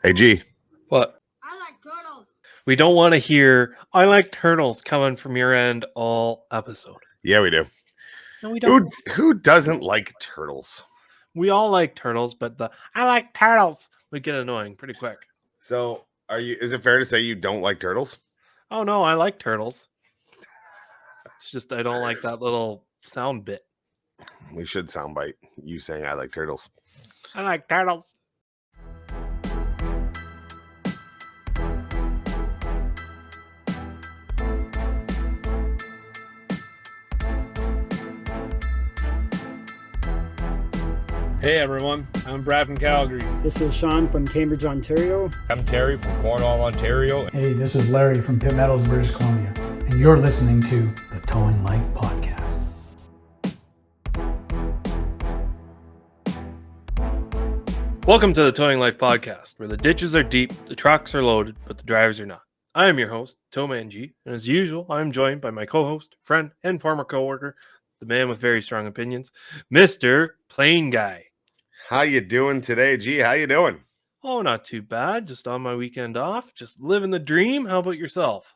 Hey, G. What? I like turtles. We don't want to hear, I like turtles coming from your end all episode. Yeah, we do. No, we don't. Who doesn't like turtles? We all like turtles, but the I like turtles would get annoying pretty quick. So, is it fair to say you don't like turtles? Oh, no, I like turtles. It's just I don't like that little sound bit. We should soundbite you saying I like turtles. I like turtles. Hey everyone, I'm Brad from Calgary. This is Sean from Cambridge, Ontario. I'm Terry from Cornwall, Ontario. Hey, this is Larry from Pitt Meadows, British Columbia, and you're listening to the Towing Life Podcast. Welcome to the Towing Life Podcast, where the ditches are deep, the trucks are loaded, but the drivers are not. I am your host, TowManG, and as usual, I am joined by my co-host, friend, and former co-worker, the man with very strong opinions, Mr. PlainGuy. How you doing today, G? How you doing? Oh, not too bad. Just on my weekend off. Just living the dream. How about yourself?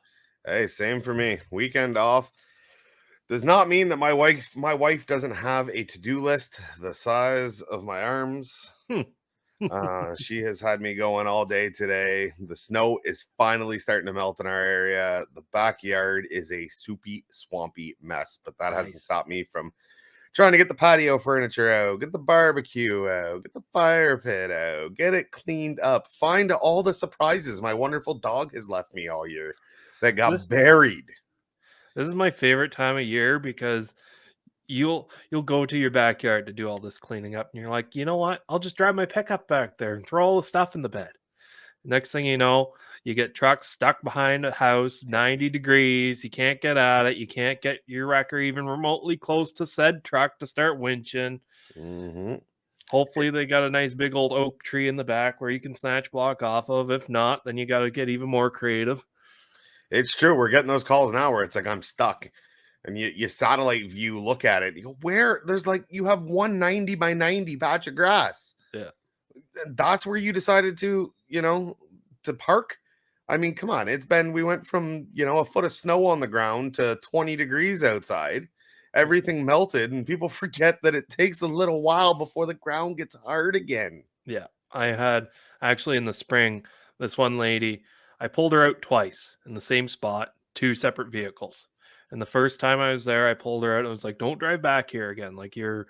Hey, same for me. Weekend off does not mean that my wife doesn't have a to-do list the size of my arms. She has had me going all day today. The snow is finally starting to melt in our area. The backyard is a soupy, swampy mess, but that hasn't stopped me from trying to get the patio furniture out, get the barbecue out, get the fire pit out, get it cleaned up, find all the surprises my wonderful dog has left me all year that got buried. This is my favorite time of year because you'll go to your backyard to do all this cleaning up, and you're like, you know what? I'll just drive my pickup back there and throw all the stuff in the bed. Next thing you know, you get trucks stuck behind a house, 90 degrees. You can't get at it. You can't get your wrecker even remotely close to said truck to start winching. Mm-hmm. Hopefully they got a nice big old oak tree in the back where you can snatch block off of. If not, then you got to get even more creative. It's true. We're getting those calls now where it's like, I'm stuck. And you satellite view, look at it. You go, where? There's like, you have 190 by 90 patch of grass. Yeah. That's where you decided to, to park. I mean, come on. We went from, a foot of snow on the ground to 20 degrees outside. Everything melted, and people forget that it takes a little while before the ground gets hard again. Yeah. I had actually in the spring, this one lady, I pulled her out twice in the same spot, 2 separate vehicles. And the first time I was there, I pulled her out. I was like, don't drive back here again. Like, you're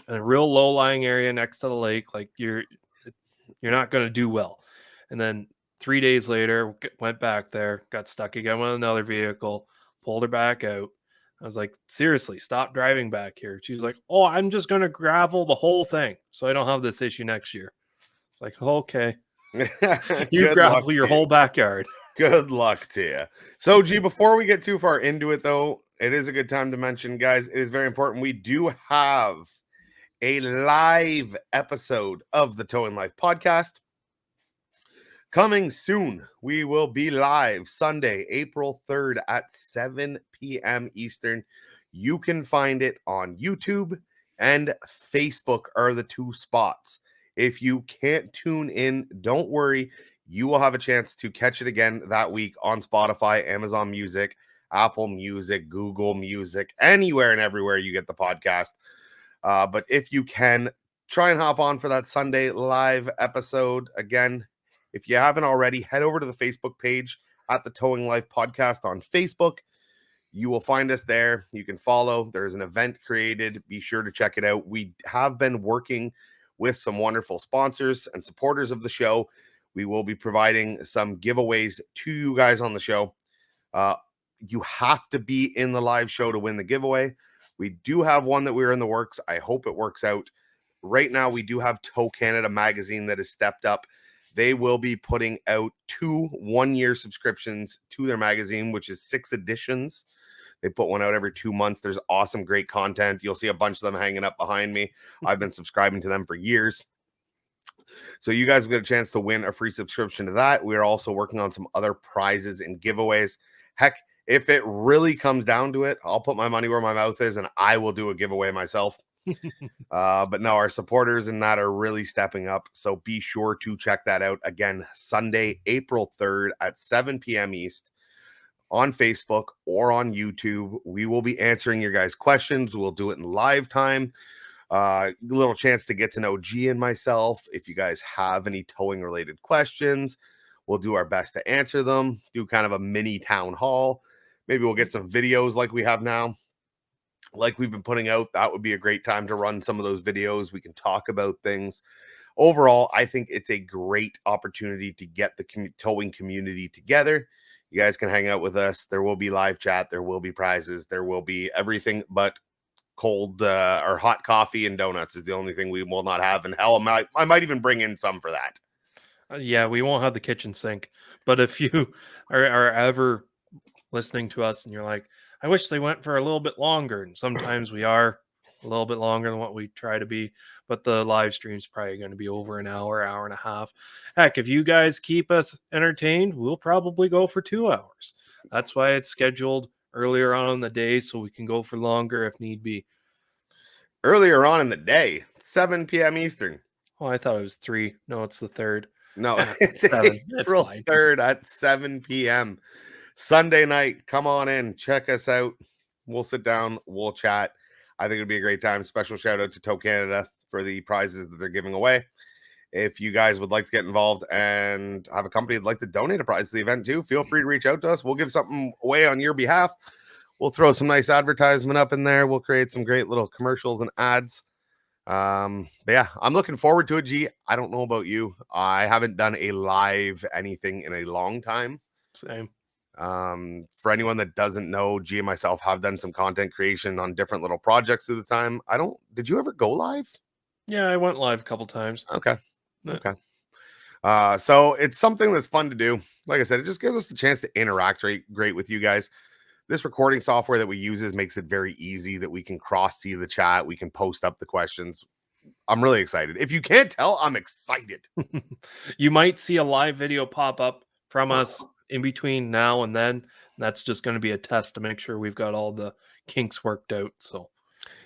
in a real low-lying area next to the lake. Like, you're not going to do well. And then 3 days later, went back there, got stuck again with another vehicle, pulled her back out. I was like, seriously, stop driving back here. She was like, oh, I'm just going to gravel the whole thing so I don't have this issue next year. It's like, okay. You gravel your whole backyard. Good luck to you. So, G, before we get too far into it, though, it is a good time to mention, guys, it is very important. We do have a live episode of the Towing Life Podcast coming soon. We will be live Sunday, April 3rd at 7 p.m. Eastern. You can find it on YouTube and Facebook are the 2 spots. If you can't tune in, don't worry. You will have a chance to catch it again that week on Spotify, Amazon Music, Apple Music, Google Music, anywhere and everywhere you get the podcast. But if you can, try and hop on for that Sunday live episode. Again, if you haven't already, head over to the Facebook page at the Towing Life Podcast on Facebook. You will find us there. You can follow. There's an event created. Be sure to check it out. We have been working with some wonderful sponsors and supporters of the show. We will be providing some giveaways to you guys on the show. You have to be in the live show to win the giveaway. We do have one that we're in the works. I hope it works out. Right now, we do have Tow Canada magazine that has stepped up. They will be putting out 2 one-year subscriptions to their magazine, which is 6 editions. They put one out every 2 months. There's awesome, great content. You'll see a bunch of them hanging up behind me. I've been subscribing to them for years. So you guys will get a chance to win a free subscription to that. We are also working on some other prizes and giveaways. Heck, if it really comes down to it, I'll put my money where my mouth is and I will do a giveaway myself. But no, our supporters in that are really stepping up. So be sure to check that out. Again, Sunday, April 3rd at 7 p.m. East on Facebook or on YouTube. We will be answering your guys' questions. We'll do it in live time. Little chance to get to know G and myself. If you guys have any towing related questions, we'll do our best to answer them. Do kind of a mini town hall. Maybe we'll get some videos like we have now, like we've been putting out. That would be a great time to run some of those videos. We can talk about things. Overall, I think it's a great opportunity to get the towing community together. You guys can hang out with us. There will be live chat. There will be prizes. There will be everything but cold or hot coffee and donuts is the only thing we will not have. And hell, I might even bring in some for that. Yeah, we won't have the kitchen sink. But if you are ever listening to us and you're like, I wish they went for a little bit longer. And sometimes we are a little bit longer than what we try to be. But the live stream's probably going to be over an hour, hour and a half. Heck, if you guys keep us entertained, we'll probably go for 2 hours. That's why it's scheduled earlier on in the day so we can go for longer if need be. Earlier on in the day, 7 p.m. Eastern. Oh, I thought it was 3. No, it's the 3rd. No, Yeah, it's 7. April 3rd at 7 p.m. Sunday night. Come on in. Check us out. We'll sit down. We'll chat. I think it'll be a great time. Special shout out to Tow Canada for the prizes that they're giving away. If you guys would like to get involved and have a company that'd like to donate a prize to the event too, feel free to reach out to us. We'll give something away on your behalf. We'll throw some nice advertisement up in there. We'll create some great little commercials and ads. But yeah, I'm looking forward to it, G. I don't know about you. I haven't done a live anything in a long time. Same. For anyone that doesn't know, G and myself have done some content creation on different little projects through the time. Did you ever go live? Yeah, I went live a couple times. Okay. Yeah. Okay. So it's something that's fun to do. Like I said, it just gives us the chance to interact great with you guys. This recording software that we use makes it very easy that we can cross-see the chat. We can post up the questions. I'm really excited. If you can't tell, I'm excited. You might see a live video pop up from us in between now and then. That's just going to be a test to make sure we've got all the kinks worked out. So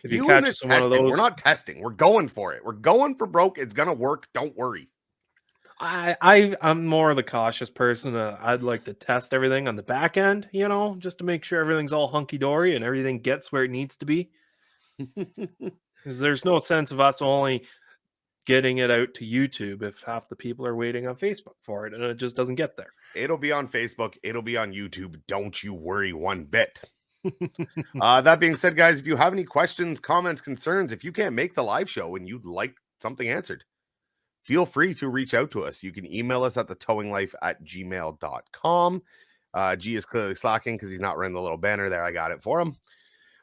if you catch us in one of those, we're not testing. We're going for it. We're going for broke. It's going to work. Don't worry. I'm more of the cautious person. I'd like to test everything on the back end, just to make sure everything's all hunky-dory and everything gets where it needs to be. Because there's no sense of us only getting it out to YouTube if half the people are waiting on Facebook for it and it just doesn't get there. It'll be on Facebook. It'll be on YouTube. Don't you worry one bit. That being said, guys, if you have any questions, comments, concerns, if you can't make the live show and you'd like something answered, feel free to reach out to us. You can email us at thetowinglife@gmail.com. G is clearly slacking because he's not running the little banner there. I got it for him.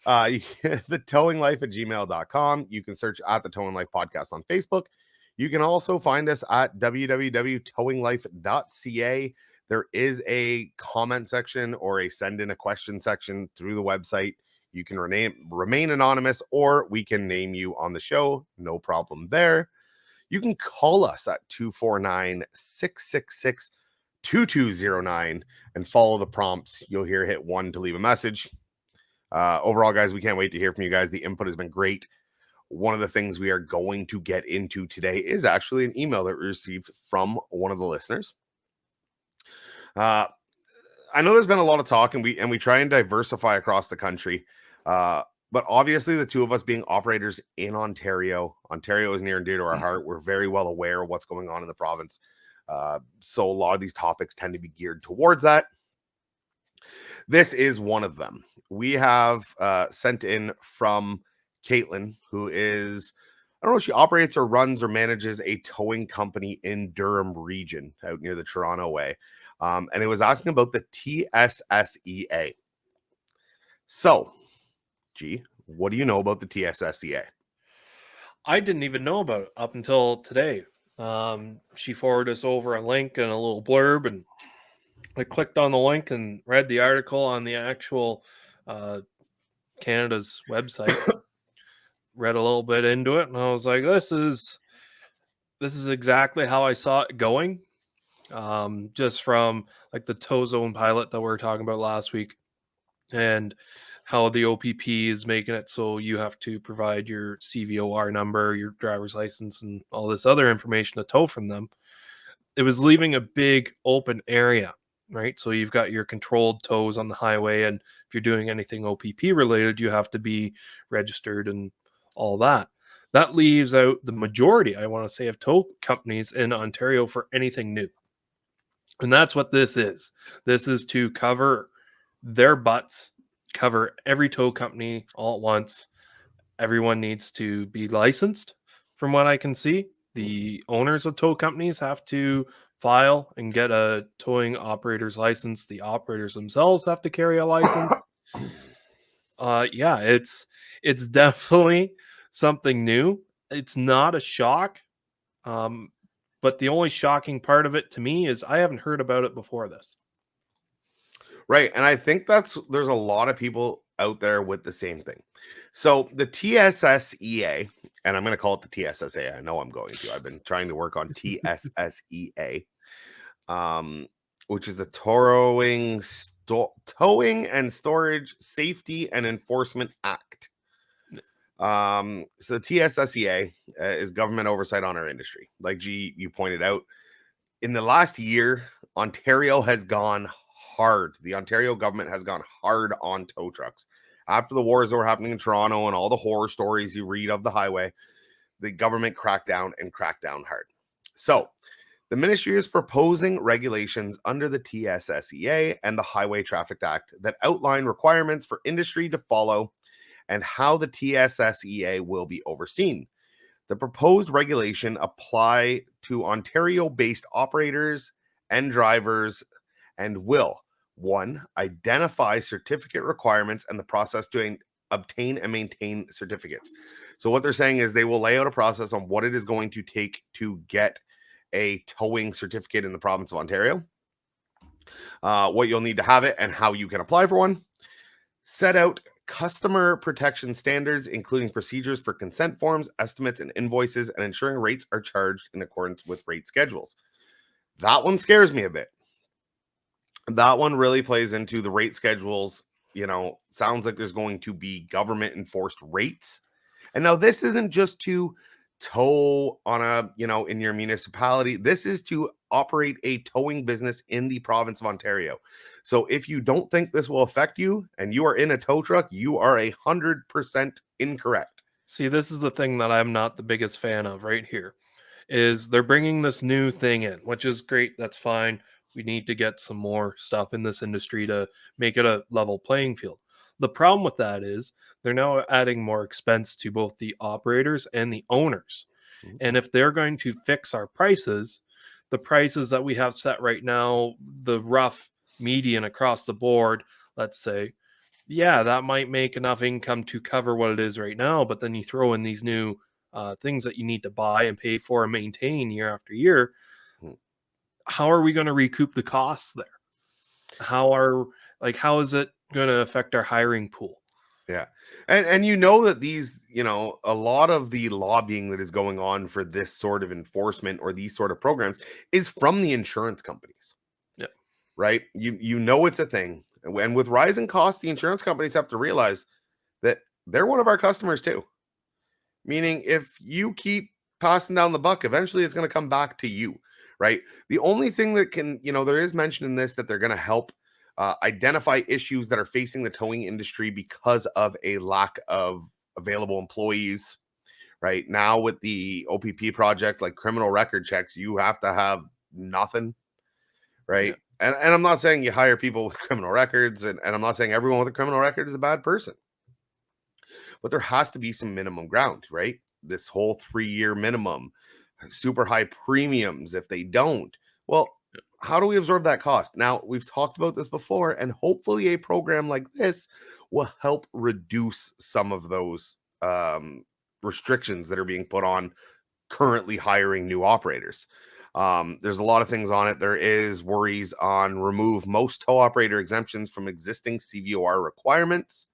thetowinglife@gmail.com. You can search at the Towing Life Podcast on Facebook. You can also find us at www.towinglife.ca. There is a comment section or a send in a question section through the website. You can remain anonymous, or we can name you on the show. No problem there. You can call us at 249-666-2209 and follow the prompts. You'll hear hit 1 to leave a message. Overall, guys, we can't wait to hear from you guys. The input has been great. One of the things we are going to get into today is actually an email that we received from one of the listeners. I know there's been a lot of talk, and we try and diversify across the country. But obviously, the two of us being operators in Ontario is near and dear to our heart. We're very well aware of what's going on in the province. So a lot of these topics tend to be geared towards that. This is one of them. We have sent in from Caitlin, who is, I don't know if she operates or runs or manages a towing company in Durham region out near the Toronto way. And it was asking about the TSSEA. So, G, what do you know about the TSSEA? I didn't even know about it up until today. She forwarded us over a link and a little blurb, and I clicked on the link and read the article on the actual Canada's website. Read a little bit into it, and I was like, this is exactly how I saw it going. Just from like the tow zone pilot that we were talking about last week, and how the OPP is making it so you have to provide your CVOR number, your driver's license, and all this other information to tow from them. It was leaving a big open area, right? So you've got your controlled tows on the highway, and if you're doing anything OPP related, you have to be registered and all that. That leaves out the majority, I want to say, of tow companies in Ontario for anything new. And that's what this is. This is to cover their butts, cover every tow company all at once. Everyone needs to be licensed, from what I can see. The owners of tow companies have to file and get a towing operator's license. The operators themselves have to carry a license. Yeah, it's definitely something new. It's not a shock. But the only shocking part of it to me is I haven't heard about it before this. Right. And I think there's a lot of people out there with the same thing. So the TSSEA, and I'm going to call it the TSSA. I know I'm going to. I've been trying to work on TSSEA, which is the Towing and Storage Safety and Enforcement Act. So the TSSEA is government oversight on our industry. Like G, you pointed out, in the last year, Ontario has gone hard. The Ontario government has gone hard on tow trucks. After the wars that were happening in Toronto and all the horror stories you read of the highway, the government cracked down hard. So the ministry is proposing regulations under the TSSEA and the Highway Traffic Act that outline requirements for industry to follow and how the TSSEA will be overseen. The proposed regulation apply to Ontario-based operators and drivers and will, 1, identify certificate requirements and the process to obtain and maintain certificates. So what they're saying is they will lay out a process on what it is going to take to get a towing certificate in the province of Ontario, what you'll need to have it, and how you can apply for one. Set out customer protection standards, including procedures for consent forms, estimates, and invoices, and ensuring rates are charged in accordance with rate schedules. That one scares me a bit. That one really plays into the rate schedules. You know, sounds like there's going to be government enforced rates. And now this isn't just to tow on a, in your municipality. This is to operate a towing business in the province of Ontario. So if you don't think this will affect you and you are in a tow truck, you are 100% incorrect. See, this is the thing that I'm not the biggest fan of right here, is they're bringing this new thing in, which is great. That's fine. We need to get some more stuff in this industry to make it a level playing field. The problem with that is they're now adding more expense to both the operators and the owners. And if they're going to fix our prices, the prices that we have set right now, the rough median across the board, let's say, yeah, that might make enough income to cover what it is right now. But then you throw in these new things that you need to buy and pay for and maintain year after year. How are we going to recoup the costs there? How is it going to affect our hiring pool? Yeah. And you know that these, a lot of the lobbying that is going on for this sort of enforcement or these sort of programs is from the insurance companies. Yeah. Right? You know it's a thing. And with rising costs, the insurance companies have to realize that they're one of our customers too. Meaning if you keep passing down the buck, eventually it's going to come back to you, right? The only thing that can, there is mention in this that they're going to help identify issues that are facing the towing industry because of a lack of available employees. Right now with the OPP project, like criminal record checks, you have to have nothing. Right. Yeah. And I'm not saying you hire people with criminal records, and I'm not saying everyone with a criminal record is a bad person. But there has to be some minimum ground, right? This whole 3-year minimum, super high premiums if they don't. Well, how do we absorb that cost? Now, we've talked about this before, and hopefully a program like this will help reduce some of those restrictions that are being put on currently hiring new operators. There's a lot of things on it. There is worries on remove most tow operator exemptions from existing CVOR requirements.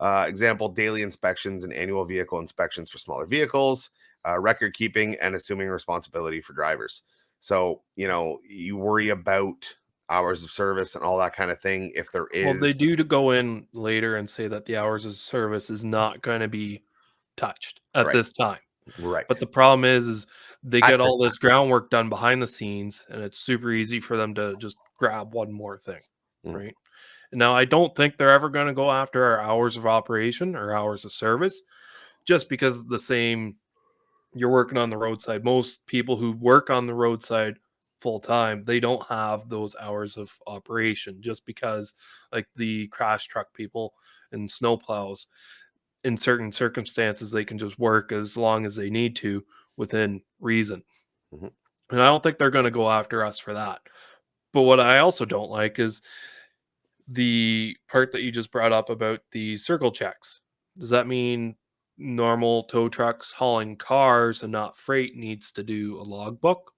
Example, daily inspections and annual vehicle inspections for smaller vehicles, record keeping and assuming responsibility for drivers. So, you worry about hours of service and all that kind of thing. If there is, Well, they do to go in later and say that the hours of service is not going to be touched at Right. this time. right. But the problem is they At get this all this groundwork done behind the scenes, and it's super easy for them to just grab one more thing, Mm. right? Now, I don't think they're ever going to go after our hours of operation or hours of service, just because the same. You're working on the roadside. Most people who work on the roadside full time, they don't have those hours of operation, just because, like the crash truck people and snowplows, in certain circumstances, they can just work as long as they need to within reason. Mhm. And I don't think they're going to go after us for that. But what I also don't like is the part that you just brought up about the circle checks. Does that mean normal tow trucks hauling cars and not freight needs to do a logbook?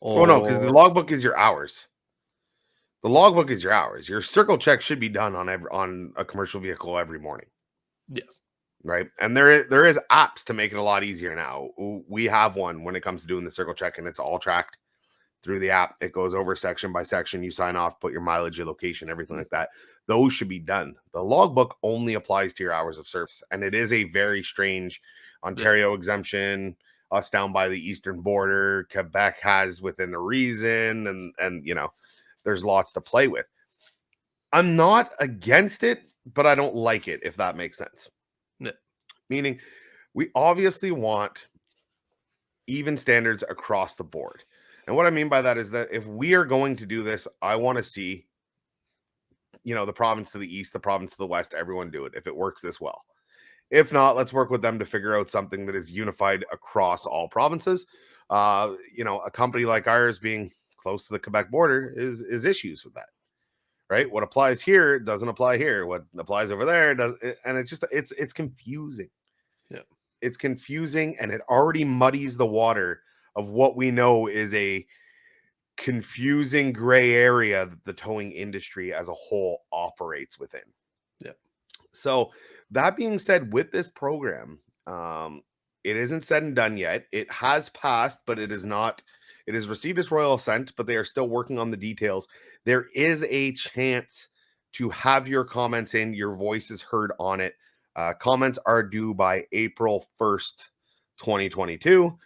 Oh no, because the Or logbook is your hours. The logbook is your hours. Your circle check should be done on a commercial vehicle every morning, yes, right? And there is apps to make it a lot easier now. We have one when it comes to doing the circle check, and it's all tracked through the app. It goes over section by section. You sign off, put your mileage, your location, everything like that. Those should be done. The logbook only applies to your hours of service, and it is a very strange Ontario exemption. Us down by the eastern border, Quebec has within a reason, and there's lots to play with. I'm not against it, but I don't like it, if that makes sense. Yeah. Meaning, we obviously want even standards across the board. And what I mean by that is that if we are going to do this, I want to see, the province to the east, the province to the west, everyone do it if it works this well. If not, let's work with them to figure out something that is unified across all provinces. A company like ours being close to the Quebec border is issues with that, right? What applies here doesn't apply here. What applies over there does, and it's confusing. Yeah, it's confusing, and it already muddies the water of what we know is a confusing gray area that the towing industry as a whole operates within. yeah. So that being said, with this program, it isn't said and done yet. It has passed, but it is not. It has received its royal assent, but they are still working on the details. There is a chance to have your comments in, your voice is heard on it. Comments are due by April 1st, 2022,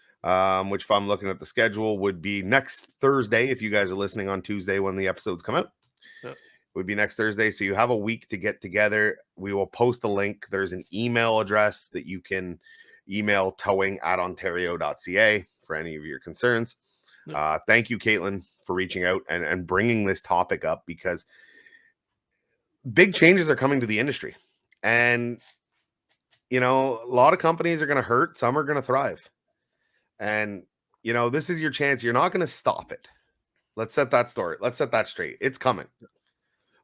which, if I'm looking at the schedule, would be next Thursday. If you guys are listening on Tuesday when the episodes come out, Yep. would be next Thursday. So you have a week to get together. We will post a link. There's an email address that you can email towing@ontario.ca for any of your concerns. Thank you, Caitlin, for reaching out and bringing this topic up, because big changes are coming to the industry. And, a lot of companies are going to hurt. Some are going to thrive. And, this is your chance. You're not going to stop it. Let's set that story. Let's set that straight. It's coming.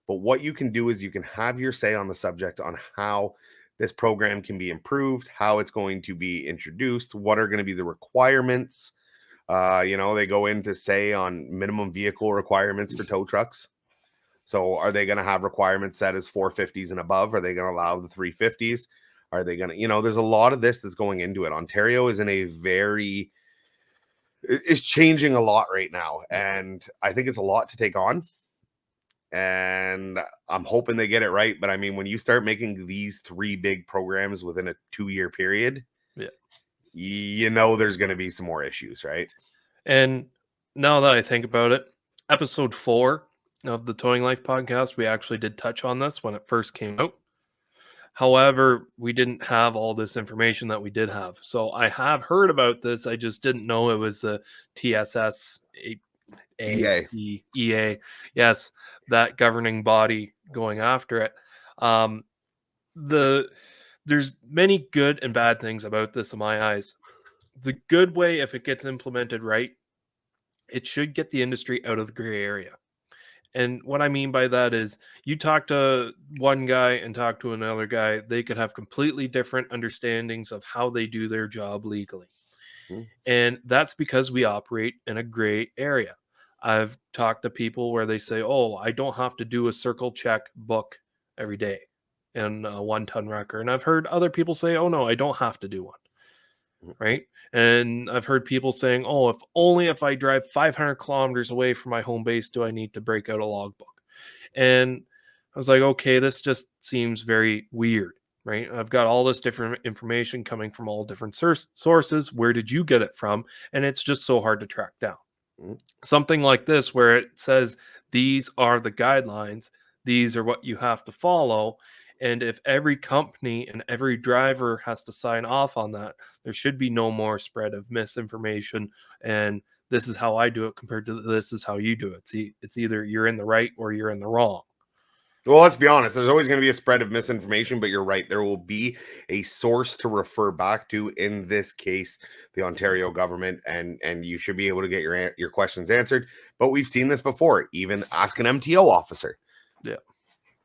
But what you can do is you can have your say on the subject on how this program can be improved, how it's going to be introduced, what are going to be the requirements. They go into say on minimum vehicle requirements for tow trucks. So are they going to have requirements set as 450s and above? Are they going to allow the 350s? Are they going to, there's a lot of this that's going into it. Ontario is is changing a lot right now. And I think it's a lot to take on. And I'm hoping they get it right. But I mean, when you start making these 3 big programs within a 2-year period, there's going to be some more issues, right? And now that I think about it, episode 4 of the Towing Life podcast, we actually did touch on this when it first came out. However, we didn't have all this information that we did have. So I have heard about this. I just didn't know it was the TSSEA. Yes, that governing body going after it. There's many good and bad things about this in my eyes. The good way, if it gets implemented right, it should get the industry out of the gray area. And what I mean by that is you talk to one guy and talk to another guy, they could have completely different understandings of how they do their job legally. And that's because we operate in a gray area. I've talked to people where they say, oh, I don't have to do a circle check book every day in a 1-ton wrecker. And I've heard other people say, oh, no, I don't have to do one. right? And I've heard people saying, oh, if I drive 500 kilometers away from my home base, do I need to break out a logbook? And I was like, okay, this just seems very weird, right? I've got all this different information coming from all different sources. Where did you get it from? And it's just so hard to track down. Mhm. Something like this, where it says, these are the guidelines, these are what you have to follow. And if every company and every driver has to sign off on that, there should be no more spread of misinformation. And this is how I do it compared to this is how you do it. See, it's either you're in the right or you're in the wrong. Well, let's be honest. There's always going to be a spread of misinformation, but you're right. There will be a source to refer back to. In this case, the Ontario government, and you should be able to get your questions answered. But we've seen this before. Even ask an MTO officer. Yeah.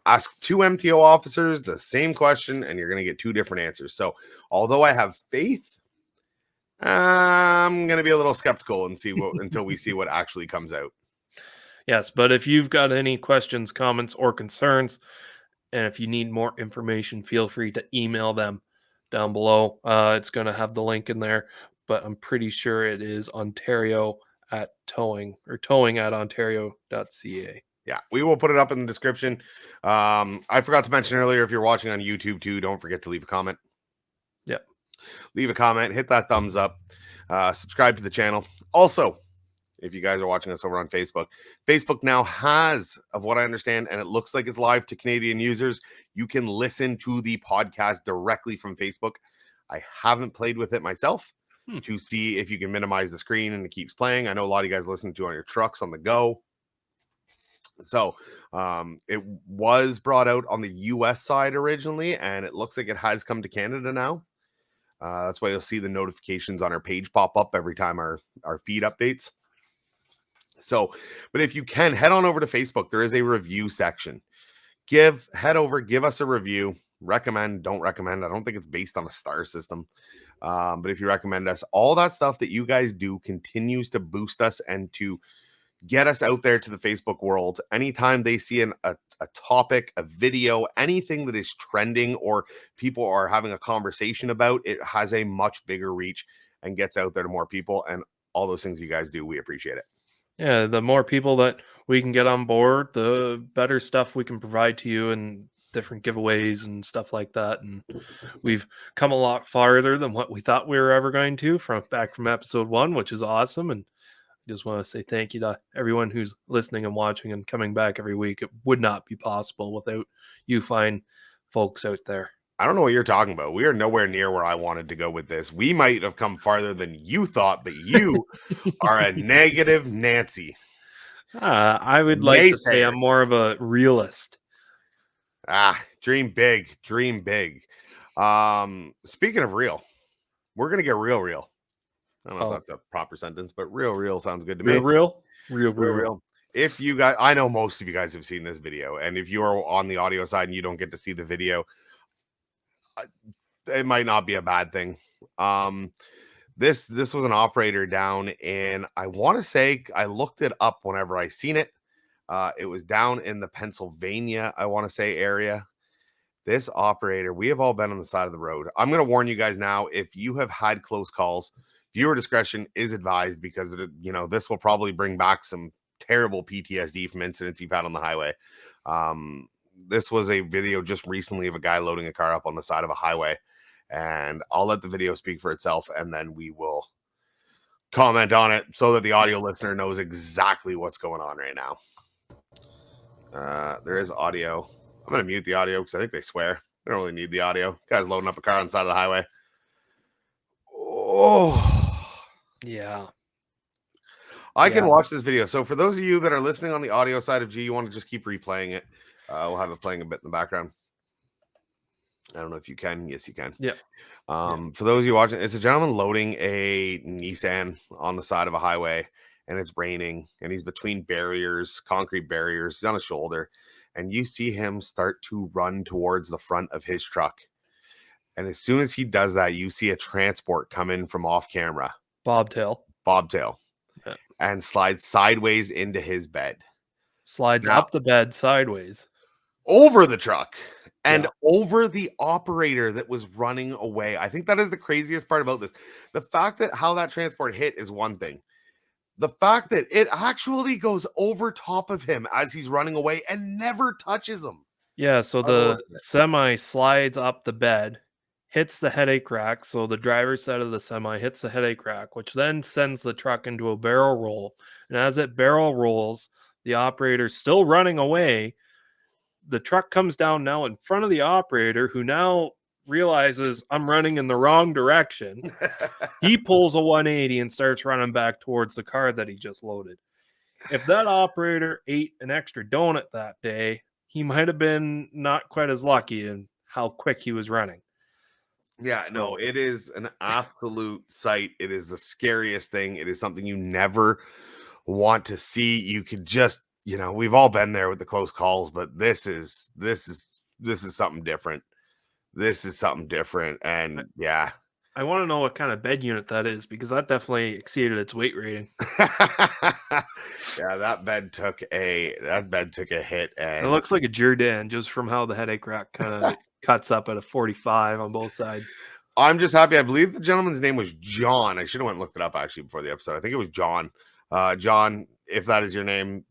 Ask 2 MTO officers the same question, and you're going to get 2 different answers. So, although I have faith, I'm going to be a little skeptical and see what until we see what actually comes out. Yes, but if you've got any questions, comments, or concerns, and if you need more information, feel free to email them down below. It's going to have the link in there, but I'm pretty sure it is Ontario at towing or towing at ontario.ca. Yeah, we will put it up in the description. I forgot to mention earlier, if you're watching on YouTube too, don't forget to leave a comment. Yeah. Leave a comment, hit that thumbs up, subscribe to the channel. Also, if you guys are watching us over on Facebook, Facebook now has, of what I understand, and it looks like it's live to Canadian users, you can listen to the podcast directly from Facebook. I haven't played with it myself to see if you can minimize the screen and it keeps playing. I know a lot of you guys listen to it on your trucks on the go. So it was brought out on the US side originally, and it looks like it has come to Canada now. That's why you'll see the notifications on our page pop up every time our feed updates. So, but if you can, head on over to Facebook. There is a review section. Head over, give us a review. Recommend, don't recommend. I don't think it's based on a star system. But if you recommend us, all that stuff that you guys do continues to boost us and to get us out there to the Facebook world. Anytime they see a topic, a video, anything that is trending or people are having a conversation about, it has a much bigger reach and gets out there to more people. And all those things you guys do, we appreciate it. Yeah, the more people that we can get on board, the better stuff we can provide to you and different giveaways and stuff like that. And we've come a lot farther than what we thought we were ever going to from episode 1, which is awesome. And I just want to say thank you to everyone who's listening and watching and coming back every week. It would not be possible without you fine folks out there. I don't know what you're talking about. We are nowhere near where I wanted to go with this. We might have come farther than you thought, but you are a negative Nancy. I would like to say I'm more of a realist. Dream big. Dream big. Speaking of real, we're going to get real. I don't know if that's a proper sentence, but real sounds good to me. Real. If you guys, I know most of you guys have seen this video, and if you are on the audio side and you don't get to see the video, it might not be a bad thing. This was an operator down in, I want to say, I looked it up whenever I seen it. It was down in the Pennsylvania, I want to say, area. This operator, we have all been on the side of the road. I'm going to warn you guys now, if you have had close calls, viewer discretion is advised, because this will probably bring back some terrible PTSD from incidents you've had on the highway. This was a video just recently of a guy loading a car up on the side of a highway, and I'll let the video speak for itself, and then we will comment on it so that the audio listener knows exactly what's going on right now. There is audio. I'm going to mute the audio because I think they swear. We don't really need the audio. Guy's loading up a car on the side of the highway. Oh, yeah. I can watch this video. So for those of you that are listening on the audio side of G, you want to just keep replaying it. We'll have it playing a bit in the background. I don't know if you can. Yes, you can. Yeah. For those of you watching, it's a gentleman loading a Nissan on the side of a highway, and it's raining, and he's between barriers, concrete barriers. He's on a shoulder, and you see him start to run towards the front of his truck. And as soon as he does that, you see a transport come in from off camera. Bobtail. Yeah. And slides sideways into his bed. Slides up the bed sideways. Over the truck. and over the operator that was running away. I think that is the craziest part about this. The fact that how that transport hit is one thing. The fact that it actually goes over top of him as he's running away and never touches him. Yeah, so the semi slides up the bed, hits the headache rack. So the driver's side of the semi hits the headache rack, which then sends the truck into a barrel roll. And as it barrel rolls, the operator's still running away. The truck comes down now in front of the operator, who now realizes I'm running in the wrong direction. He pulls a 180 and starts running back towards the car that he just loaded. If that operator ate an extra donut that day, he might have been not quite as lucky in how quick he was running. Yeah, no, it is an absolute sight. It is the scariest thing. It is something you never want to see. You could just, we've all been there with the close calls, but this is something different. This is something different. And yeah. I want to know what kind of bed unit that is, because that definitely exceeded its weight rating. Yeah, that bed took a hit, and it looks like a Jordan just from how the headache rack kind of cuts up at a 45 on both sides. I'm just happy. I believe the gentleman's name was John. I should have went and looked it up actually before the episode. I think it was John. John, if that is your name,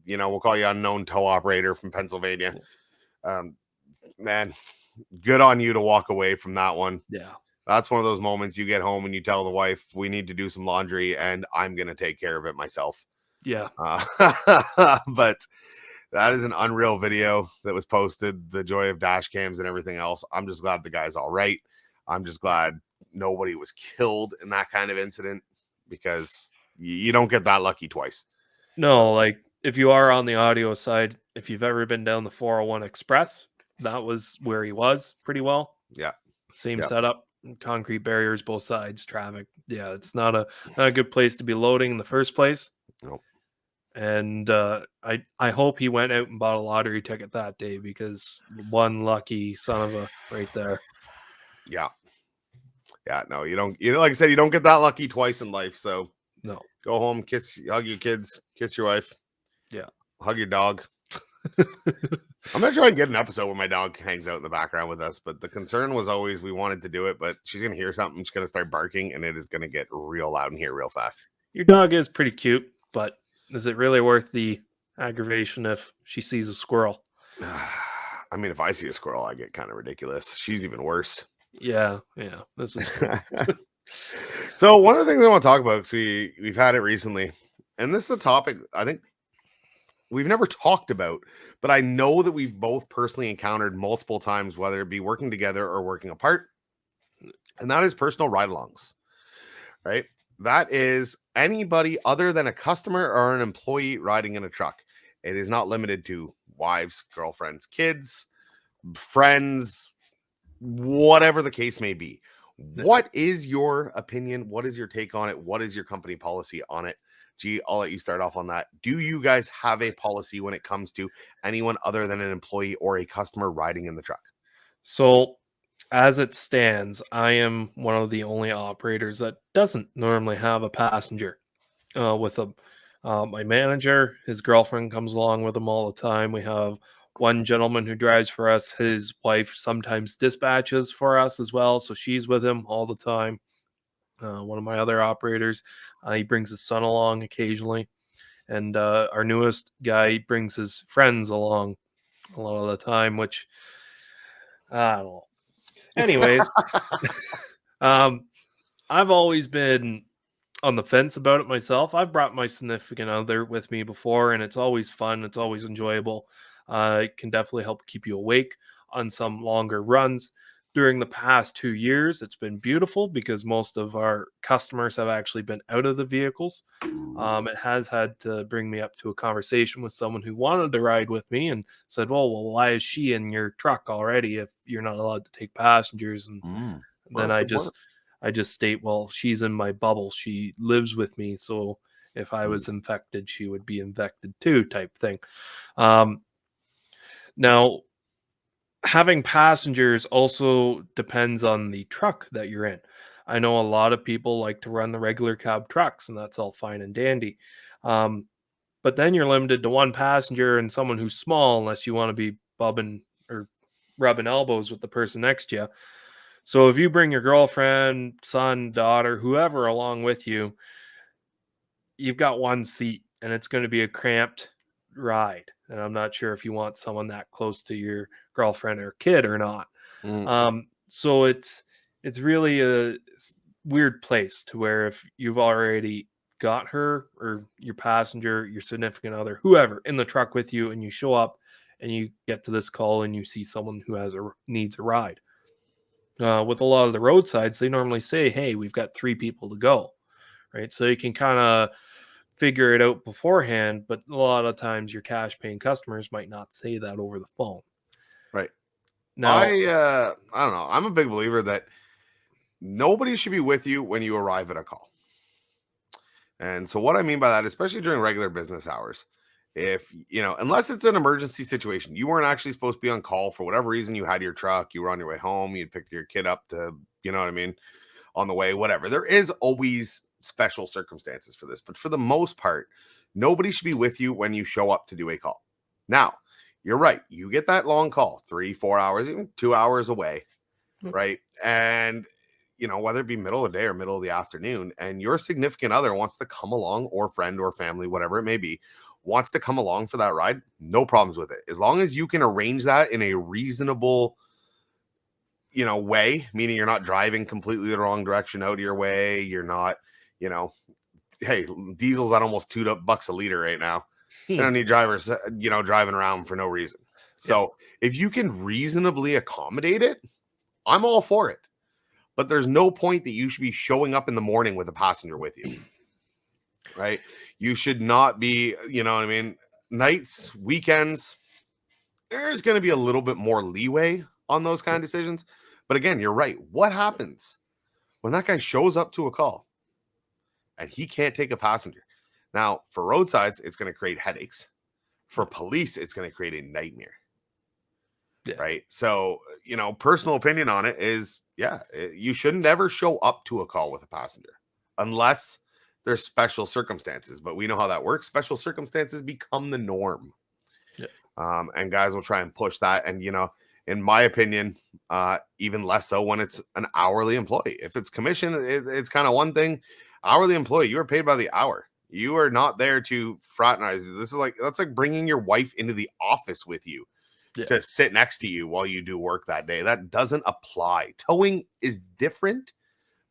we'll call you unknown tow operator from Pennsylvania. Man, good on you to walk away from that one. Yeah. That's one of those moments you get home and you tell the wife, we need to do some laundry and I'm going to take care of it myself. Yeah. But that is an unreal video that was posted, the joy of dash cams and everything else. I'm just glad the guy's all right. I'm just glad nobody was killed in that kind of incident, because you don't get that lucky twice. No, like if you are on the audio side, if you've ever been down the 401 Express, that was where he was pretty well. Yeah. Same setup. Concrete barriers both sides, traffic. Yeah, it's not a good place to be loading in the first place. Nope. And I hope he went out and bought a lottery ticket that day, because one lucky son of a right there. Yeah. No, you don't. Like I said, you don't get that lucky twice in life. So no, go home, hug your kids, kiss your wife. Yeah, hug your dog. I'm gonna try and get an episode where my dog hangs out in the background with us, but the concern was always we wanted to do it, but she's gonna hear something, she's gonna start barking, and it is gonna get real loud in here real fast. Your dog is pretty cute, but is it really worth the aggravation if she sees a squirrel? I mean, if I see a squirrel, I get kind of ridiculous. She's even worse. Yeah. This is So one of the things I want to talk about, because we've had it recently, and this is a topic I think we've never talked about, but I know that we've both personally encountered multiple times, whether it be working together or working apart, and that is personal ride-alongs, right? That is anybody other than a customer or an employee riding in a truck. It is not limited to wives, girlfriends, kids, friends, whatever the case may be. What is your opinion? What is your take on it? What is your company policy on it? Gee, I'll let you start off on that. Do you guys have a policy when it comes to anyone other than an employee or a customer riding in the truck? So as it stands, I am one of the only operators that doesn't normally have a passenger with them. My manager, his girlfriend comes along with him all the time. We have one gentleman who drives for us. His wife sometimes dispatches for us as well, so she's with him all the time. One of my other operators, he brings his son along occasionally. And our newest guy brings his friends along a lot of the time, which I don't know. Anyways, I've always been on the fence about it myself. I've brought my significant other with me before, and it's always fun. It's always enjoyable. It can definitely help keep you awake on some longer runs. During the past 2 years, it's been beautiful because most of our customers have actually been out of the vehicles. It has had to bring me up to a conversation with someone who wanted to ride with me and said, well, why is she in your truck already if you're not allowed to take passengers? And then I just state, well, she's in my bubble. She lives with me. So if I was infected, she would be infected too, type thing. Now, having passengers also depends on the truck that you're in. I know a lot of people like to run the regular cab trucks, and that's all fine and dandy. But then you're limited to one passenger and someone who's small, unless you want to be bubbing or rubbing elbows with the person next to you. So if you bring your girlfriend, son, daughter, whoever along with you, you've got one seat and it's going to be a cramped ride. And I'm not sure if you want someone that close to your girlfriend or kid or not. So it's really a weird place to where if you've already got her or your passenger, your significant other, whoever in the truck with you, and you show up and you get to this call and you see someone who needs a ride. With a lot of the roadsides, they normally say, hey, we've got 3 people to go, right? So you can kind of figure it out beforehand, but a lot of times your cash paying customers might not say that over the phone. Right. Now, I don't know. I'm a big believer that nobody should be with you when you arrive at a call. And so what I mean by that, especially during regular business hours, if, unless it's an emergency situation, you weren't actually supposed to be on call for whatever reason, you had your truck, you were on your way home, you'd pick your kid up to, on the way, whatever. There is always special circumstances for this, but for the most part, nobody should be with you when you show up to do a call. Now, you're right. You get that long call, 3-4 hours, even 2 hours away, right? And, whether it be middle of the day or middle of the afternoon, and your significant other wants to come along, or friend or family, whatever it may be, wants to come along for that ride, no problems with it. As long as you can arrange that in a reasonable, way, meaning you're not driving completely the wrong direction out of your way. You're not, hey, diesel's at almost $2 a liter right now. I don't need drivers, driving around for no reason. So if you can reasonably accommodate it, I'm all for it. But there's no point that you should be showing up in the morning with a passenger with you, right? You should not be, nights, weekends, there's going to be a little bit more leeway on those kind of decisions. But again, you're right. What happens when that guy shows up to a call and he can't take a passenger? Now, for roadsides, it's going to create headaches. For police, it's going to create a nightmare. Right? So, personal opinion on it is, you shouldn't ever show up to a call with a passenger unless there's special circumstances. But we know how that works. Special circumstances become the norm. And guys will try and push that. And, in my opinion, even less so when it's an hourly employee. If it's commission, it's kind of one thing. Hourly employee, you are paid by the hour. You are not there to fraternize. That's like bringing your wife into the office with you to sit next to you while you do work that day. That doesn't apply. Towing is different,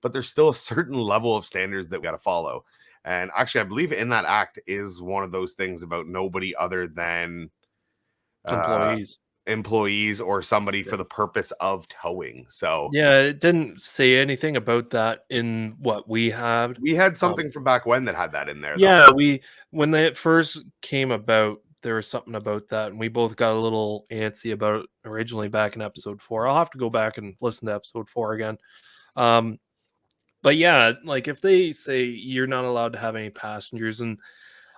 but there's still a certain level of standards that we got to follow. And actually, I believe in that act is one of those things about nobody other than employees or somebody for the purpose of towing. So it didn't say anything about that in what we had. We had something from back when that had that in there. When they first came about, there was something about that, and we both got a little antsy about it originally back in episode 4. I'll have to go back and listen to episode 4 again. But like if they say you're not allowed to have any passengers, and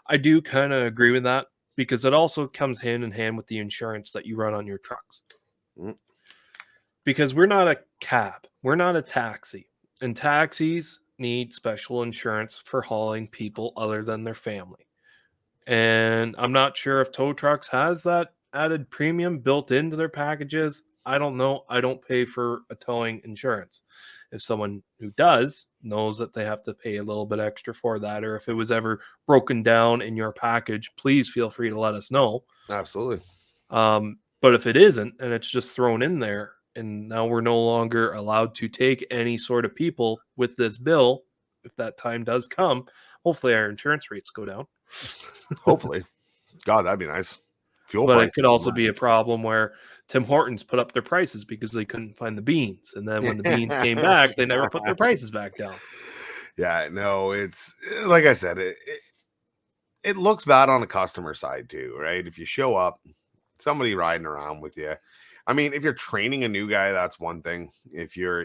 I do kind of agree with that, because it also comes hand in hand with the insurance that you run on your trucks. Because we're not a cab, we're not a taxi, and taxis need special insurance for hauling people other than their family. And I'm not sure if tow trucks has that added premium built into their packages. I don't know. I don't pay for a towing insurance. If someone who does knows that they have to pay a little bit extra for that, or if it was ever broken down in your package, please feel free to let us know. Absolutely. But if it isn't, and it's just thrown in there, and now we're no longer allowed to take any sort of people with this bill, if that time does come, hopefully our insurance rates go down. Hopefully. God, that'd be nice. But it could also be a problem where Tim Hortons put up their prices because they couldn't find the beans. And then when the beans came back, they never put their prices back down. Yeah, no, it's like I said, it looks bad on the customer side too, right? If you show up, somebody riding around with you. I mean, if you're training a new guy, that's one thing. If you're,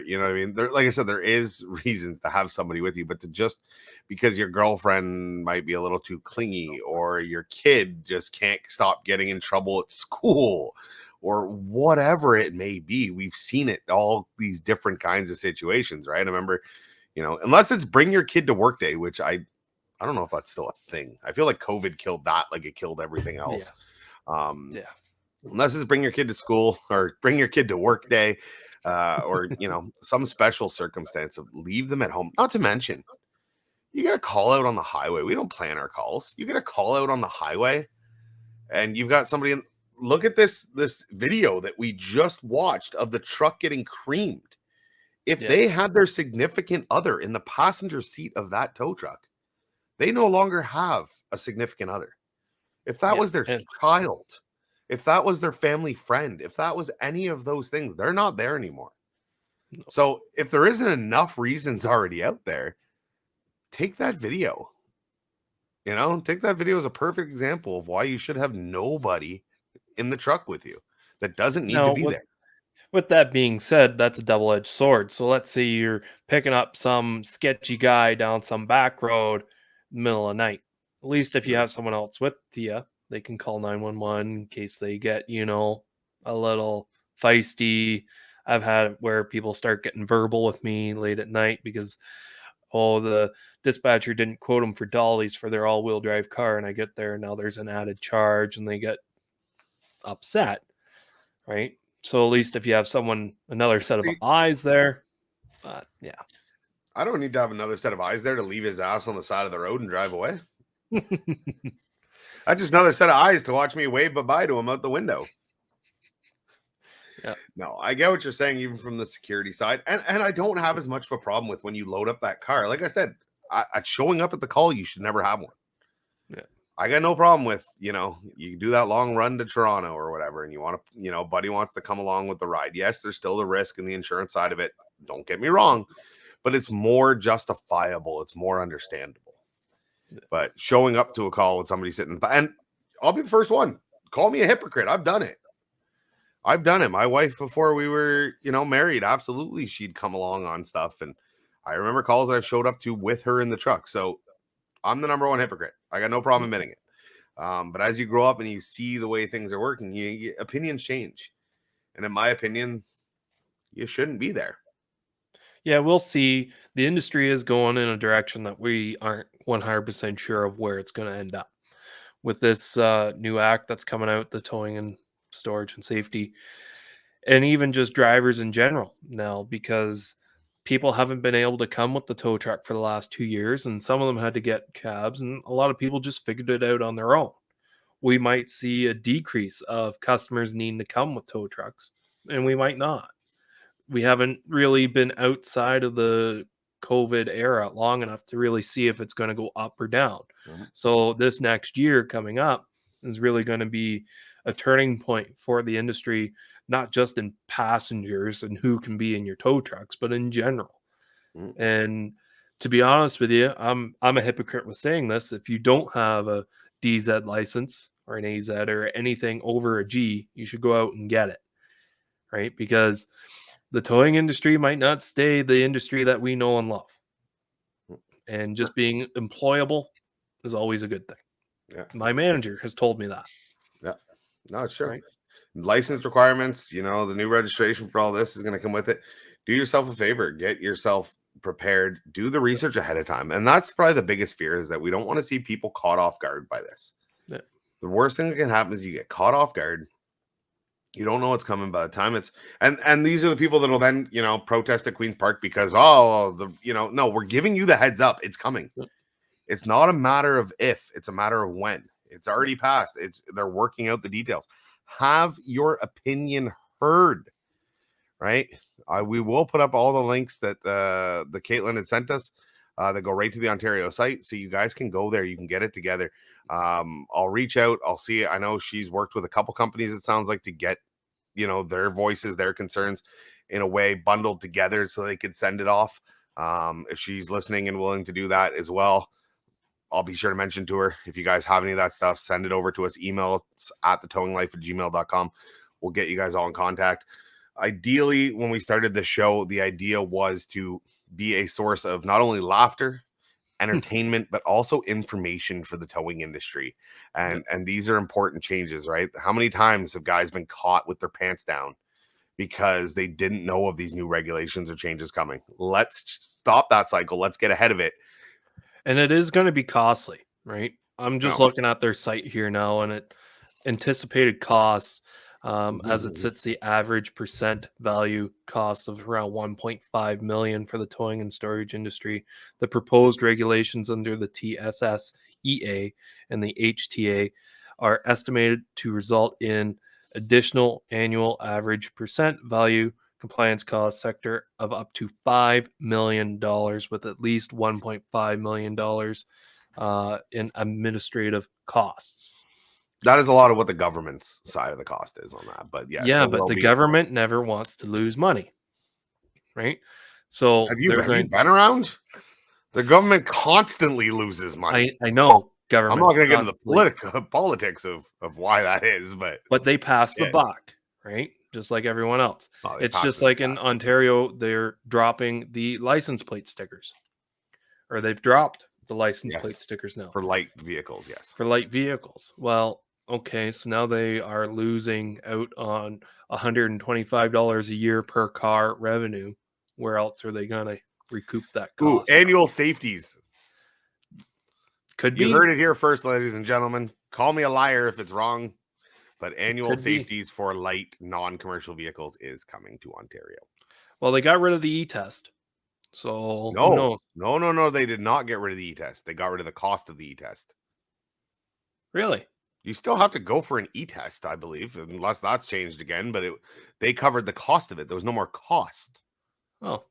like I said, there is reasons to have somebody with you, but to just because your girlfriend might be a little too clingy, or your kid just can't stop getting in trouble at school, or whatever it may be. We've seen it, all these different kinds of situations, right? I remember, unless it's bring your kid to work day, which I don't know if that's still a thing. I feel like COVID killed that, like it killed everything else. unless it's bring your kid to school or bring your kid to work day, or some special circumstance, of leave them at home. Not to mention, you get a call out on the highway. We don't plan our calls. You get a call out on the highway, and you've got somebody in. Look at this video that we just watched of the truck getting creamed. If they had their significant other in the passenger seat of that tow truck, they no longer have a significant other. If that was their child, if that was their family friend, if that was any of those things, they're not there anymore. No. So if there isn't enough reasons already out there, take that video. Take that video as a perfect example of why you should have nobody in the truck with you that doesn't need to be there. With that being said, that's a double-edged sword. So let's say you're picking up some sketchy guy down some back road in the middle of the night. At least if you have someone else with you, they can call 911 in case they get, a little feisty. I've had it where people start getting verbal with me late at night because, the dispatcher didn't quote them for dollies for their all-wheel drive car, and I get there and now there's an added charge, and they get upset, right? So at least if you have another set of eyes there, yeah. I don't need to have another set of eyes there to leave his ass on the side of the road and drive away. That's just another set of eyes to watch me wave bye-bye to him out the window. Yeah. No, I get what you're saying, even from the security side. And I don't have as much of a problem with when you load up that car. Like I said, showing up at the call, you should never have one. Yeah. I got no problem with, you do that long run to Toronto or whatever, and you want to, buddy wants to come along with the ride. Yes, there's still the risk and the insurance side of it. Don't get me wrong, but it's more justifiable. It's more understandable. Yeah. But showing up to a call with somebody sitting, and I'll be the first one. Call me a hypocrite. I've done it. My wife, before we were, married, absolutely, she'd come along on stuff. And I remember calls I've showed up to with her in the truck. So I'm the number one hypocrite. I got no problem admitting it. But as you grow up and you see the way things are working, opinions change. And in my opinion, you shouldn't be there. Yeah, we'll see. The industry is going in a direction that we aren't 100% sure of where it's going to end up. With this new act that's coming out, the towing and storage and safety, and even just drivers in general now, because people haven't been able to come with the tow truck for the last 2 years, and some of them had to get cabs, and a lot of people just figured it out on their own. We might see a decrease of customers needing to come with tow trucks, and we might not. We haven't really been outside of the COVID era long enough to really see if it's going to go up or down. Mm-hmm. So this next year coming up is really going to be a turning point for the industry, not just in passengers and who can be in your tow trucks, but in general. Mm-hmm. And to be honest with you, I'm a hypocrite with saying this. If you don't have a DZ license or an AZ or anything over a G, you should go out and get it, right? Because the towing industry might not stay the industry that we know and love. And just being employable is always a good thing. Yeah. My manager has told me that. Yeah. No, it's true. Right? License requirements, the new registration for all this is going to come with it. Do yourself a favor, get yourself prepared, do the research ahead of time. And that's probably the biggest fear, is that we don't want to see people caught off guard by this. Yeah. The worst thing that can happen is you get caught off guard. You don't know what's coming by the time it's, and these are the people that'll then, protest at Queen's Park because, no, we're giving you the heads up. It's coming. Yeah. It's not a matter of if, it's a matter of when. It's already passed. They're working out the details. Have your opinion heard, right? We will put up all the links that the Caitlin had sent us that go right to the Ontario site, so you guys can go there. You can get it together. I'll reach out. I'll see. I know she's worked with a couple companies, it sounds like, to get, their voices, their concerns in a way bundled together so they could send it off. If she's listening and willing to do that as well, I'll be sure to mention to her. If you guys have any of that stuff, send it over to us. Email at thetowinglife@gmail.com. We'll get you guys all in contact. Ideally, when we started the show, the idea was to be a source of not only laughter, entertainment, but also information for the towing industry. And these are important changes, right? How many times have guys been caught with their pants down because they didn't know of these new regulations or changes coming? Let's stop that cycle. Let's get ahead of it. And it is going to be costly, right? I'm just looking at their site here now, and it anticipated costs As it sits, the average percent value cost of around 1.5 million for the towing and storage industry. The proposed regulations under the TSSEA and the HTA are estimated to result in additional annual average percent value compliance cost sector of up to $5 million, with at least $1.5 million in administrative costs. That is a lot of what the government's side of the cost is on that. But yes, yeah, but the government never wants to lose money, right? So have you been around? The government constantly loses money. I know government. I'm not going to get into the politics of why that is, but they pass the buck, right? Just like everyone else. Oh, it's just like in Ontario, they're dropping the license plate stickers, or they've dropped the license plate stickers now for light vehicles. Yes, for light vehicles. Well, okay, so now they are losing out on $125 a year per car revenue. Where else are they going to recoup that cost? Annual safeties. Could be. You heard it here first, ladies and gentlemen. Call me a liar if it's wrong, but annual safeties for light non-commercial vehicles is coming to Ontario. Well, they got rid of the e-test. So no, they did not get rid of the e-test. They got rid of the cost of the e-test. Really? You still have to go for an e-test, I believe, unless that's changed again, but they covered the cost of it. There was no more cost. Oh.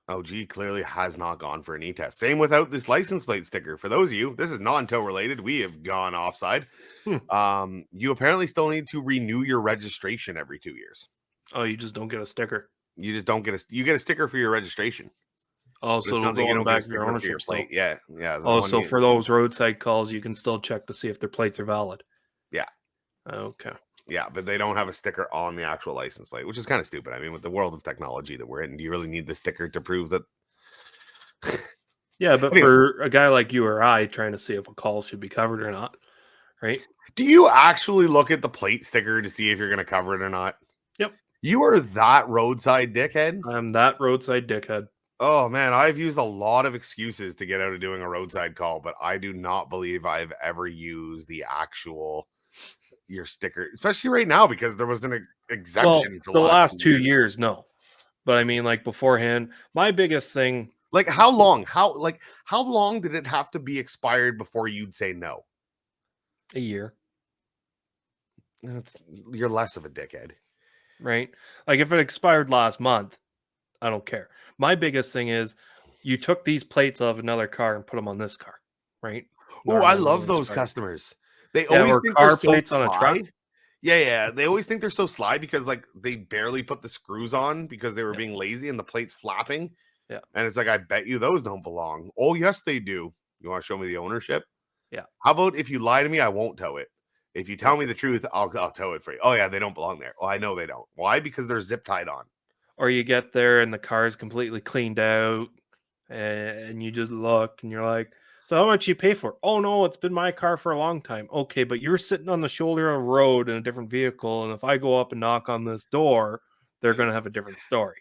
OG clearly has not gone for an e-test. Same without this license plate sticker. For those of you, this is non-tow related. We have gone offside. You apparently still need to renew your registration every 2 years. Oh, you just don't get a sticker. You just don't get you get a sticker for your registration. Oh, so it'll go on the back of your ownership plate. Yeah. Oh, so for those roadside calls, you can still check to see if their plates are valid. Yeah. Okay. Yeah, but they don't have a sticker on the actual license plate, which is kind of stupid. I mean, with the world of technology that we're in, do you really need the sticker to prove that? Yeah, but for a guy like you or I trying to see if a call should be covered or not, right? Do you actually look at the plate sticker to see if you're going to cover it or not? Yep. You are that roadside dickhead? I'm that roadside dickhead. Oh, man, I've used a lot of excuses to get out of doing a roadside call, but I do not believe I've ever used the actual... your sticker, especially right now, because there was an exemption for the last 2 years. No, but I mean, like beforehand, my biggest thing, like how long did it have to be expired before you'd say no? A year. You're less of a dickhead, right? Like if it expired last month, I don't care. My biggest thing is you took these plates off another car and put them on this car, right? Oh, I love those customers. They always think they're so plates on a truck. Yeah. They always think they're so sly because like they barely put the screws on because they were being lazy and the plate's flapping. Yeah. And it's like, I bet you those don't belong. Oh, yes, they do. You want to show me the ownership? Yeah. How about if you lie to me, I won't tow it. If you tell me the truth, I'll tow it for you. Oh, yeah, they don't belong there. Oh, I know they don't. Why? Because they're zip tied on. Or you get there and the car's completely cleaned out and you just look and you're like, so how much you pay for it? Oh, no, it's been my car for a long time. Okay, but you're sitting on the shoulder of a road in a different vehicle, and if I go up and knock on this door, they're going to have a different story.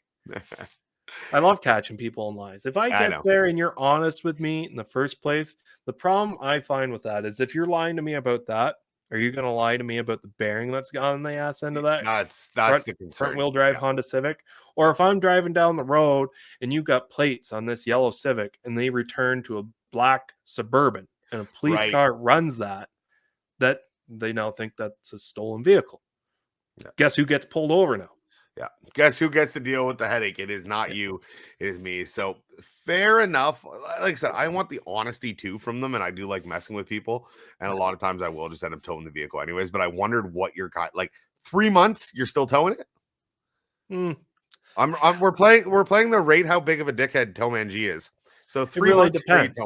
I love catching people in lies. If I get there and you're honest with me in the first place, the problem I find with that is if you're lying to me about that, are you going to lie to me about the bearing that's gone in the ass end of that? That's the concern. Front-wheel drive Honda Civic. Or if I'm driving down the road and you've got plates on this yellow Civic and they return to a black Suburban and a police car runs that they now think that's a stolen vehicle. Yeah. Guess who gets pulled over now? Yeah. Guess who gets to deal with the headache? It is not you. It is me. So fair enough. Like I said, I want the honesty too from them. And I do like messing with people. And a lot of times I will just end up towing the vehicle anyways. But I wondered what your like 3 months, you're still towing it? We're playing the rate how big of a dickhead TowManG is. So 3 months, depends.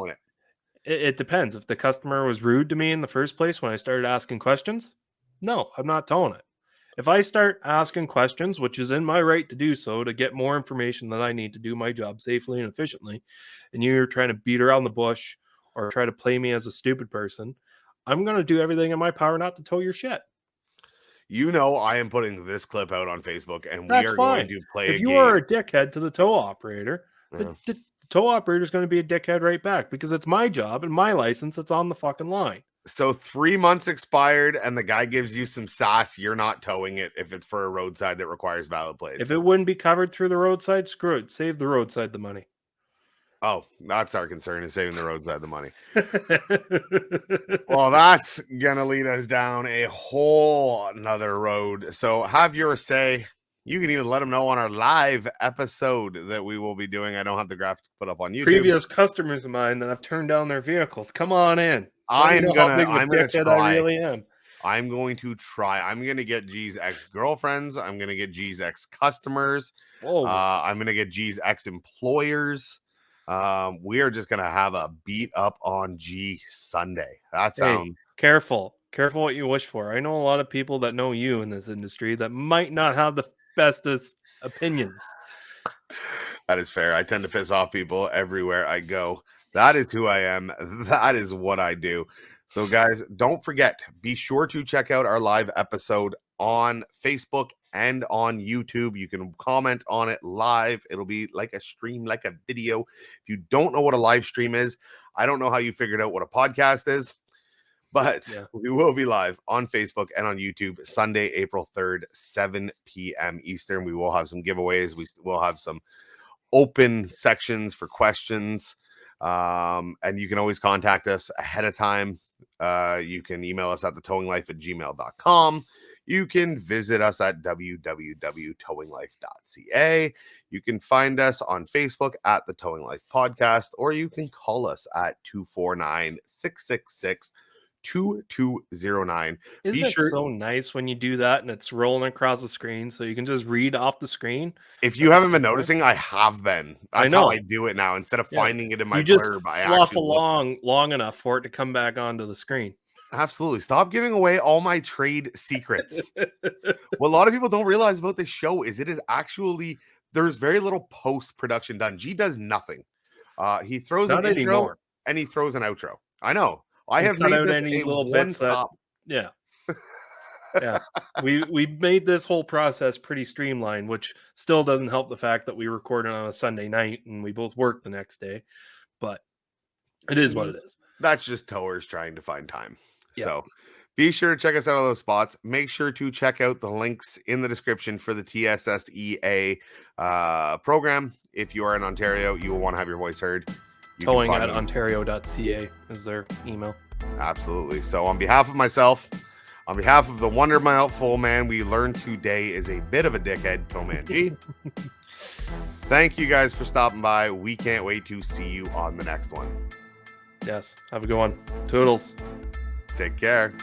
It depends. If the customer was rude to me in the first place when I started asking questions, no, I'm not towing it. If I start asking questions, which is in my right to do so, to get more information that I need to do my job safely and efficiently, and you're trying to beat around the bush or try to play me as a stupid person, I'm going to do everything in my power not to tow your shit. You know, I am putting this clip out on Facebook, and we are going to play a game. If you are a dickhead to the tow operator, the tow operator is going to be a dickhead right back because it's my job and my license that's on the fucking line. So 3 months expired, and the guy gives you some sass. You're not towing it if it's for a roadside that requires valid plates. If it wouldn't be covered through the roadside, screw it. Save the roadside the money. Oh, that's our concern, is saving the roadside the money. Well, that's gonna lead us down a whole another road. So have your say. You can even let them know on our live episode that we will be doing. I don't have the graphic put up on YouTube. Previous customers of mine that have turned down their vehicles, come on in. I'm gonna dickhead try. I really am. I'm going to try. I'm gonna get G's ex-girlfriends. I'm gonna get G's ex-customers. Whoa. I'm gonna get G's ex-employers. We are just gonna have a beat up on G Sunday. That sounds careful what you wish for. I know a lot of people that know you in this industry that might not have the bestest opinions. That is fair. I tend to piss off people everywhere I go. That is who I am. That is what I do. So guys, don't forget, be sure to check out our live episode on Facebook and on YouTube. You can comment on it live. It'll be like a stream, like a video. If you don't know what a live stream is, I don't know how you figured out what a podcast is, but we will be live on Facebook and on YouTube Sunday, April 3rd, 7 p.m. Eastern. We will have some giveaways. We will have some open sections for questions. And you can always contact us ahead of time. You can email us at thetowinglife@gmail.com. You can visit us at www.towinglife.ca. You can find us on Facebook at the Towing Life Podcast, or you can call us at 249-666-2209. Isn't it so nice when you do that and it's rolling across the screen so you can just read off the screen? If you haven't been noticing, I have been. That's how I do it now. Instead of finding it in my blurb, I fluff along long enough for it to come back onto the screen. Absolutely. Stop giving away all my trade secrets. What a lot of people don't realize about this show is it is actually, there's very little post-production done. G does nothing. He throws an intro and he throws an outro. I know. I have made this any little bits that, yeah. We made this whole process pretty streamlined, which still doesn't help the fact that we recorded on a Sunday night and we both work the next day, but it is what it is. That's just towers trying to find time. Yeah. So be sure to check us out on those spots. Make sure to check out the links in the description for the TSSEA program. If you are in Ontario, you will want to have your voice heard. Towing@ontario.ca is their email. Absolutely. So on behalf of myself, on behalf of the Wonder Mouthful Man we learned today is a bit of a dickhead, TowManG. Thank you guys for stopping by. We can't wait to see you on the next one. Yes. Have a good one. Toodles. Take care.